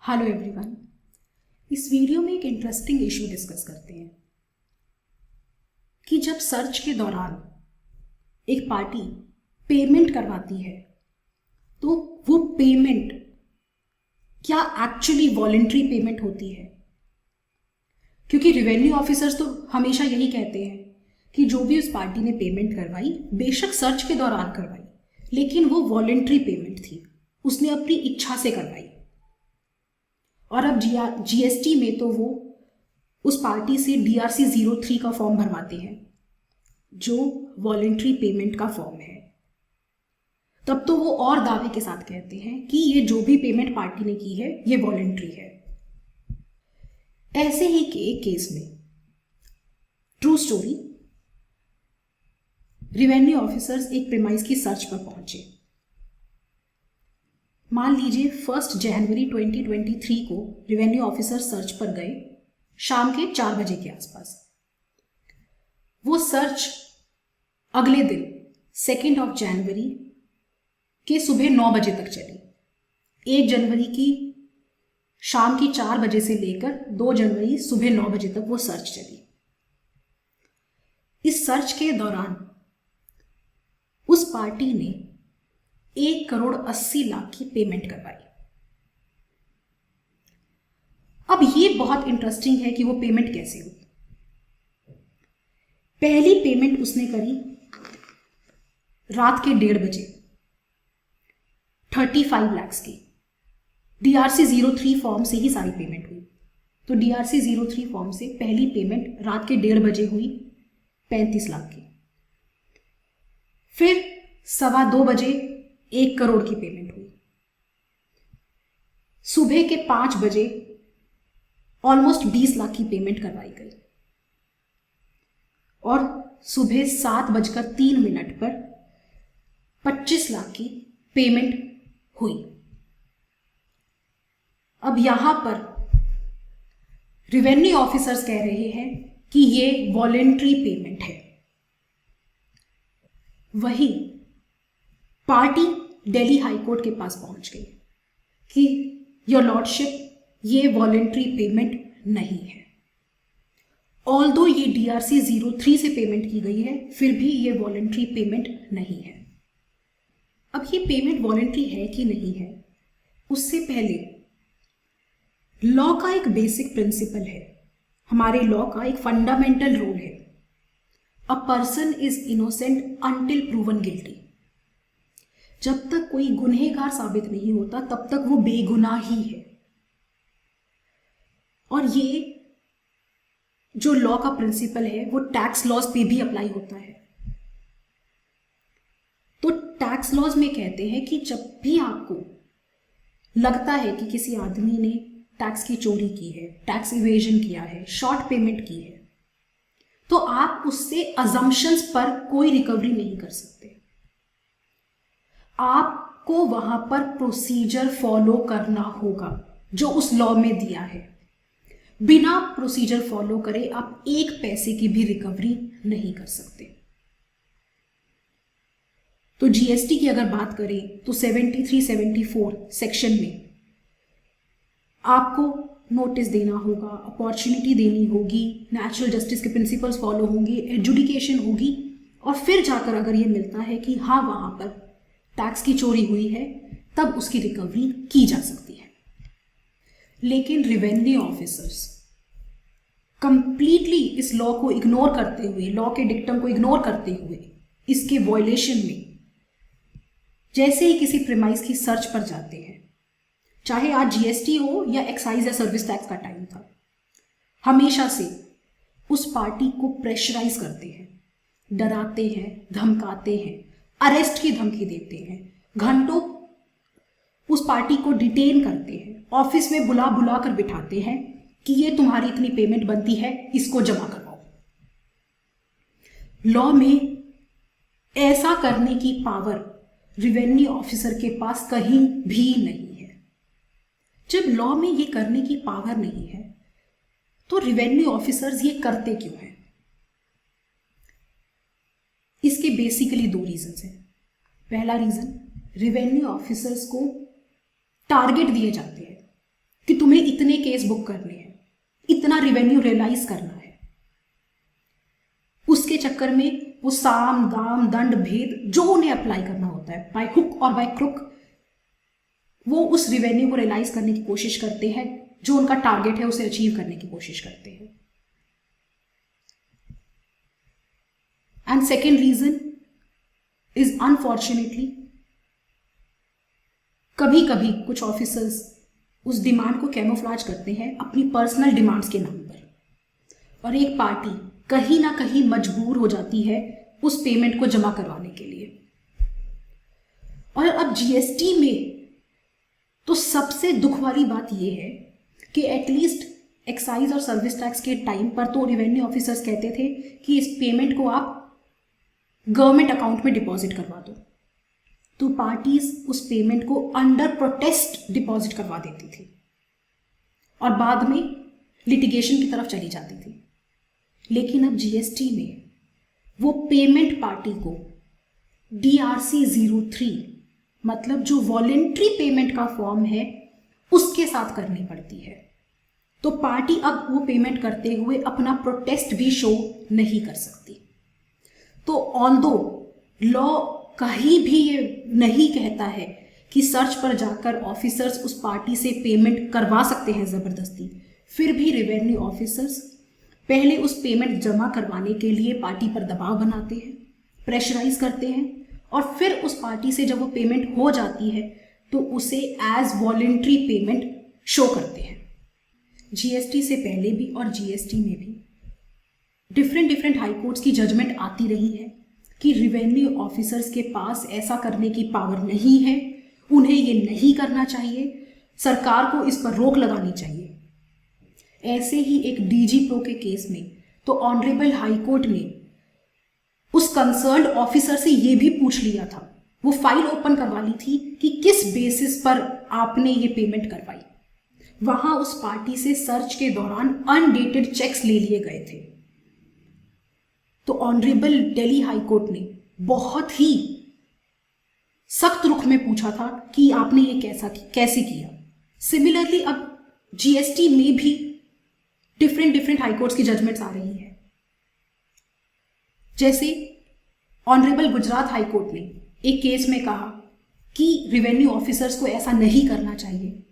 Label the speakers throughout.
Speaker 1: Hello everyone. इस video में एक इंटरेस्टिंग इशू डिस्कस करते हैं कि जब सर्च के दौरान एक पार्टी पेमेंट करवाती है तो वो पेमेंट क्या एक्चुअली वॉलंटरी पेमेंट होती है। क्योंकि रेवेन्यू ऑफिसर्स तो हमेशा यही कहते हैं कि जो भी उस पार्टी ने पेमेंट करवाई, बेशक सर्च के दौरान करवाई, लेकिन वो वॉलंटरी पेमेंट थी, उसने अपनी इच्छा से करवाई। और अब जीएसटी में तो वो उस पार्टी से DRC 03 का फॉर्म भरवाते हैं जो वॉलंटरी पेमेंट का फॉर्म है। तब तो वो और दावे के साथ कहते हैं कि ये जो भी पेमेंट पार्टी ने की है ये वॉलंटरी है। ऐसे ही के एक केस में, ट्रू स्टोरी, रेवेन्यू ऑफिसर्स एक प्रीमाइस की सर्च पर पहुंचे। मान लीजिए 1 जनवरी 2023 को रेवेन्यू ऑफिसर सर्च पर गए शाम के 4 बजे के आसपास। वो सर्च अगले दिन 2 जनवरी के सुबह 9 बजे तक चली। 1 जनवरी की शाम की 4 बजे से लेकर 2 जनवरी सुबह 9 बजे तक वो सर्च चली। इस सर्च के दौरान उस पार्टी ने 1,80,00,000 की पेमेंट करवाई। अब ये बहुत इंटरेस्टिंग है कि वो पेमेंट कैसे हुई। पहली पेमेंट उसने करी रात के 1:30 बजे 35 लाख की। DRC 03 फॉर्म से ही सारी पेमेंट हुई। तो DRC 03 फॉर्म से पहली पेमेंट रात के 1:30 बजे हुई 35 लाख की। फिर 2:15 बजे 1 करोड़ की पेमेंट हुई। सुबह के 5 बजे ऑलमोस्ट 20 लाख की पेमेंट करवाई गई और सुबह 7:03 पर 25 लाख की पेमेंट हुई। अब यहां पर रेवेन्यू ऑफिसर्स कह रहे हैं कि ये वॉलेंट्री पेमेंट है। वही पार्टी दिल्ली हाई कोर्ट के पास पहुंच गई कि योर लॉर्डशिप, ये वॉलेंट्री पेमेंट नहीं है। ऑल्दो ये DRC 03 से पेमेंट की गई है, फिर भी ये वॉलेंट्री पेमेंट नहीं है। अब ये पेमेंट वॉलेंट्री है कि नहीं है, उससे पहले लॉ का एक बेसिक प्रिंसिपल है, हमारे लॉ का एक फंडामेंटल रूल है, a person is innocent until proven guilty. जब तक कोई गुनहगार साबित नहीं होता तब तक वो बेगुनाह ही है। और ये जो लॉ का प्रिंसिपल है वो टैक्स लॉज पे भी अप्लाई होता है। तो टैक्स लॉज में कहते हैं कि जब भी आपको लगता है कि किसी आदमी ने टैक्स की चोरी की है, टैक्स इवेजन किया है, शॉर्ट पेमेंट की है, तो आप उससे अजम्पशंस पर कोई रिकवरी नहीं कर सकते। आपको वहां पर प्रोसीजर फॉलो करना होगा जो उस लॉ में दिया है। बिना प्रोसीजर फॉलो करे आप 1 पैसे की भी रिकवरी नहीं कर सकते। तो जीएसटी की अगर बात करें तो 73-74 सेक्शन में आपको नोटिस देना होगा, अपॉर्चुनिटी देनी होगी, नेचुरल जस्टिस के प्रिंसिपल्स फॉलो होंगे, एजुडिकेशन होगी, और फिर जाकर अगर ये मिलता है कि हाँ वहां पर टैक्स की चोरी हुई है, तब उसकी रिकवरी की जा सकती है। लेकिन रेवेन्यू ऑफिसर्स कंप्लीटली इस लॉ को इग्नोर करते हुए, लॉ के डिक्टम को इग्नोर करते हुए, इसके वॉयलेशन में जैसे ही किसी प्रीमाइस की सर्च पर जाते हैं, चाहे आज जीएसटी हो या एक्साइज या सर्विस टैक्स का टाइम था, हमेशा से उस पार्टी को प्रेशराइज करते हैं, डराते हैं, धमकाते हैं, अरेस्ट की धमकी देते हैं, घंटों उस पार्टी को डिटेन करते हैं, ऑफिस में बुला बुला कर बिठाते हैं कि ये तुम्हारी इतनी पेमेंट बनती है, इसको जमा करवाओ। लॉ में ऐसा करने की पावर रेवेन्यू ऑफिसर के पास कहीं भी नहीं है। जब लॉ में ये करने की पावर नहीं है तो रेवेन्यू ऑफिसर्स ये करते क्यों हैं? इसके बेसिकली 2 रीजंस हैं। पहला रीजन, रेवेन्यू ऑफिसर्स को टारगेट दिए जाते हैं कि तुम्हें इतने केस बुक करने हैं, इतना रेवेन्यू रियलाइज करना है। उसके चक्कर में वो साम दाम दंड भेद जो उन्हें अप्लाई करना होता है, बाय हुक और बाय क्रुक, वो उस रेवेन्यू को रियलाइज करने की कोशिश करते हैं, जो उनका टारगेट है उसे अचीव करने की कोशिश करते हैं। And second reason is unfortunately कभी कभी कुछ ऑफिसर्स उस डिमांड को कैमोफ्लेज करते हैं अपनी पर्सनल डिमांड्स के नाम पर, और एक पार्टी कहीं ना कहीं मजबूर हो जाती है उस पेमेंट को जमा करवाने के लिए। और अब जीएसटी में तो सबसे दुख वाली बात यह है कि एटलीस्ट एक्साइज और सर्विस टैक्स के टाइम पर तो रेवेन्यू ऑफिसर्स कहते थे कि इस पेमेंट को आप गवर्नमेंट अकाउंट में डिपॉजिट करवा दो, तो पार्टीज उस पेमेंट को अंडर प्रोटेस्ट डिपॉजिट करवा देती थी और बाद में लिटिगेशन की तरफ चली जाती थी। लेकिन अब जीएसटी में वो पेमेंट पार्टी को DRC 03 मतलब जो वॉलेंट्री पेमेंट का फॉर्म है उसके साथ करनी पड़ती है। तो पार्टी अब वो पेमेंट करते हुए अपना प्रोटेस्ट भी शो नहीं कर सकती। तो ऑल्दो लॉ कहीं भी ये नहीं कहता है कि सर्च पर जाकर ऑफिसर्स उस पार्टी से पेमेंट करवा सकते हैं ज़बरदस्ती, फिर भी रेवेन्यू ऑफिसर्स पहले उस पेमेंट जमा करवाने के लिए पार्टी पर दबाव बनाते हैं, प्रेशराइज करते हैं, और फिर उस पार्टी से जब वो पेमेंट हो जाती है तो उसे एज वॉलेंट्री पेमेंट शो करते हैं। जीएसटी से पहले भी और जीएसटी में भी डिफरेंट हाई कोर्ट्स की जजमेंट आती रही है कि रेवेन्यू ऑफिसर्स के पास ऐसा करने की पावर नहीं है, उन्हें ये नहीं करना चाहिए, सरकार को इस पर रोक लगानी चाहिए। ऐसे ही एक डीजी प्रो के केस में तो ऑनरेबल हाई कोर्ट ने उस कंसर्न्ड ऑफिसर से ये भी पूछ लिया था, वो फाइल ओपन करवा ली थी कि किस बेसिस पर आपने ये पेमेंट करवाई। वहां उस पार्टी से सर्च के दौरान अनडेटेड चेक्स ले लिए गए थे। तो ऑनरेबल दिल्ली हाई कोर्ट ने बहुत ही सख्त रुख में पूछा था कि आपने ये कैसे किया। सिमिलरली अब जीएसटी में भी डिफरेंट हाई कोर्ट्स की जजमेंट्स आ रही है। जैसे ऑनरेबल गुजरात हाई कोर्ट ने एक केस में कहा कि रेवेन्यू ऑफिसर्स को ऐसा नहीं करना चाहिए,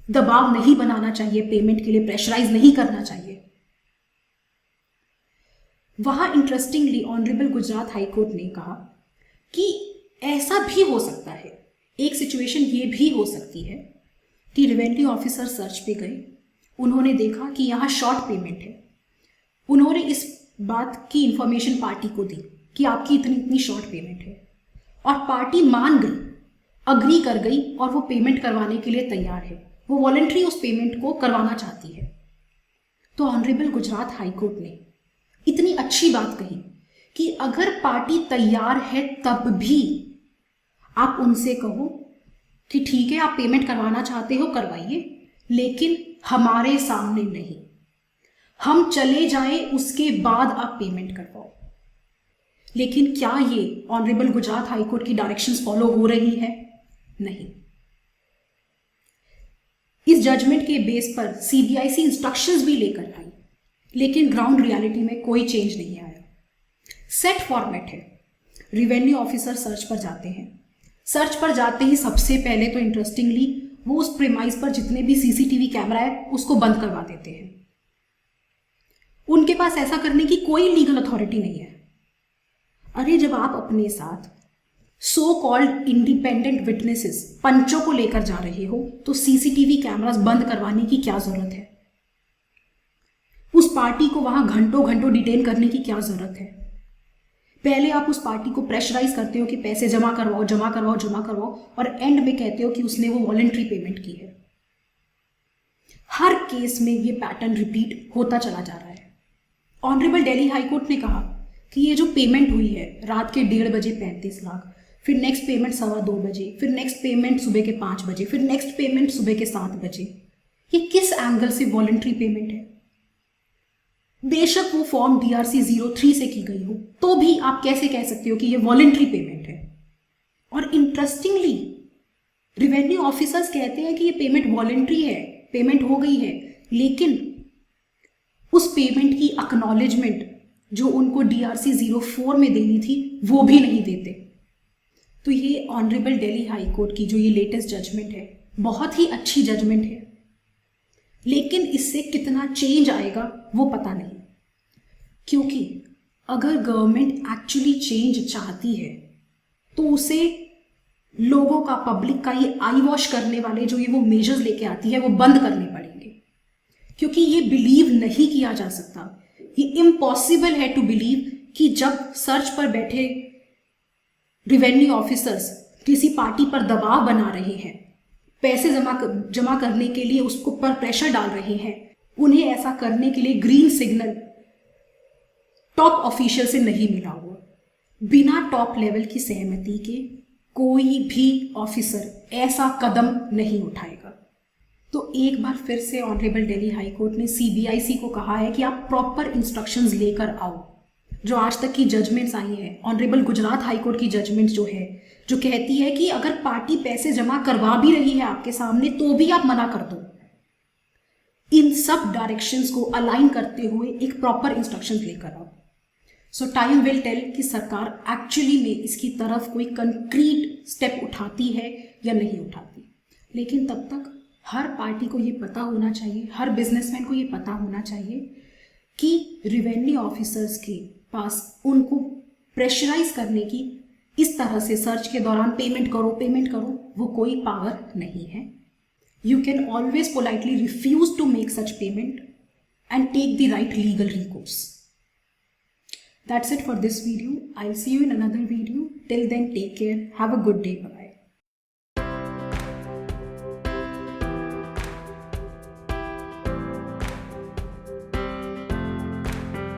Speaker 1: दबाव नहीं बनाना चाहिए, पेमेंट के लिए प्रेशराइज नहीं करना चाहिए। वहां interestingly honourable Gujarat high court ने कहा कि ऐसा भी हो सकता है, एक सिचुएशन ये भी हो सकती है कि रेवेन्यू ऑफिसर सर्च पे गए, उन्होंने देखा कि यहाँ शॉर्ट पेमेंट है, उन्होंने इस बात की इंफॉर्मेशन पार्टी को दी कि आपकी इतनी शॉर्ट पेमेंट है, और पार्टी मान गई, अग्री कर गई और वो पेमेंट करवाने के लिए तैयार है, वो वॉलंटरी उस पेमेंट को करवाना चाहती है। तो ऑनरेबल गुजरात हाई कोर्ट ने इतनी अच्छी बात कही कि अगर पार्टी तैयार है तब भी आप उनसे कहो कि ठीक है आप पेमेंट करवाना चाहते हो करवाइए, लेकिन हमारे सामने नहीं, हम चले जाएं उसके बाद आप पेमेंट करवाओ। लेकिन क्या ये ऑनरेबल गुजरात हाई कोर्ट की डायरेक्शंस फॉलो हो रही है? नहीं। इस जजमेंट के बेस पर सीबीआईसी इंस्ट्रक्शंस भी लेकर आई, लेकिन ग्राउंड रियलिटी में कोई चेंज नहीं आया। सेट फॉर्मेट है, रेवेन्यू ऑफिसर सर्च पर जाते हैं, सर्च पर जाते ही सबसे पहले तो इंटरेस्टिंगली वो उस प्रीमाइस पर जितने भी सीसीटीवी कैमरा है उसको बंद करवा देते हैं। उनके पास ऐसा करने की कोई लीगल अथॉरिटी नहीं है। अरे जब आप अपने साथ सो कॉल्ड इंडिपेंडेंट विटनेसेस पंचों को लेकर जा रहे हो तो सीसीटीवी कैमरास बंद करवाने की क्या जरूरत है? उस पार्टी को वहां घंटों घंटों डिटेन करने की क्या जरूरत है? पहले आप उस पार्टी को प्रेशराइज करते हो कि पैसे जमा करवाओ जमा करवाओ जमा करवाओ, और एंड में कहते हो कि उसने वो वॉलंटरी पेमेंट की है। हर केस में ये पैटर्न रिपीट होता चला जा रहा है। ऑनरेबल दिल्ली हाई कोर्ट ने कहा कि ये जो पेमेंट हुई है रात के 1:30 बजे 35 लाख, फिर नेक्स्ट पेमेंट 2:15 बजे, फिर नेक्स्ट पेमेंट सुबह के 5 बजे, फिर नेक्स्ट पेमेंट सुबह के 7 बजे, ये किस एंगल से वॉलंटरी पेमेंट है? बेशक वो फॉर्म DRC 03 से की गई हो तो भी आप कैसे कह सकते हो कि ये वॉलंटरी पेमेंट है? और इंटरेस्टिंगली रेवेन्यू ऑफिसर्स कहते हैं कि ये पेमेंट वॉलंटरी है, पेमेंट हो गई है, लेकिन उस पेमेंट की एक्नॉलेजमेंट जो उनको DRC 04 में देनी थी वो भी नहीं देते। तो ये ऑनरेबल दिल्ली हाई कोर्ट की जो ये लेटेस्ट जजमेंट है, बहुत ही अच्छी जजमेंट है, लेकिन इससे कितना चेंज आएगा वो पता नहीं। क्योंकि अगर गवर्नमेंट एक्चुअली चेंज चाहती है तो उसे लोगों का, पब्लिक का ये आई वॉश करने वाले जो ये वो मेजर्स लेके आती है वो बंद करने पड़ेंगे। क्योंकि ये बिलीव नहीं किया जा सकता, ये इम्पॉसिबल है टू बिलीव कि जब सर्च पर बैठे रेवेन्यू ऑफिसर्स किसी पार्टी पर दबाव बना रहे हैं, पैसे जमा करने के लिए उसको पर प्रेशर डाल रहे हैं, उन्हें ऐसा करने के लिए ग्रीन सिग्नल टॉप ऑफिशियल से नहीं मिला हुआ। बिना टॉप लेवल की सहमति के कोई भी ऑफिसर ऐसा कदम नहीं उठाएगा। तो एक बार फिर से ऑनरेबल दिल्ली हाई कोर्ट ने CBIC को कहा है कि आप प्रॉपर इंस्ट्रक्शंस लेकर आओ। जो आज तक की जजमेंट्स आई हैं, ऑनरेबल गुजरात हाई कोर्ट की जजमेंट जो है, जो कहती है कि अगर पार्टी पैसे जमा करवा भी रही है आपके सामने तो भी आप मना कर दो। इन सब डायरेक्शंस को अलाइन करते हुए एक प्रॉपर इंस्ट्रक्शंस लेकर आओ। सो टाइम विल टेल कि सरकार एक्चुअली में इसकी तरफ कोई कंक्रीट स्टेप उठाती है या नहीं उठाती। लेकिन तब तक हर पार्टी को ये पता होना चाहिए, हर बिजनेसमैन को ये पता होना चाहिए कि रेवेन्यू ऑफिसर्स के पास उनको प्रेशराइज करने की, इस तरह से सर्च के दौरान पेमेंट करो, वो कोई पावर नहीं है। You can always politely refuse to make such payment and take the right legal recourse. That's it for this video. I'll see you in another video. Till then, take care. Have a good day. Bye.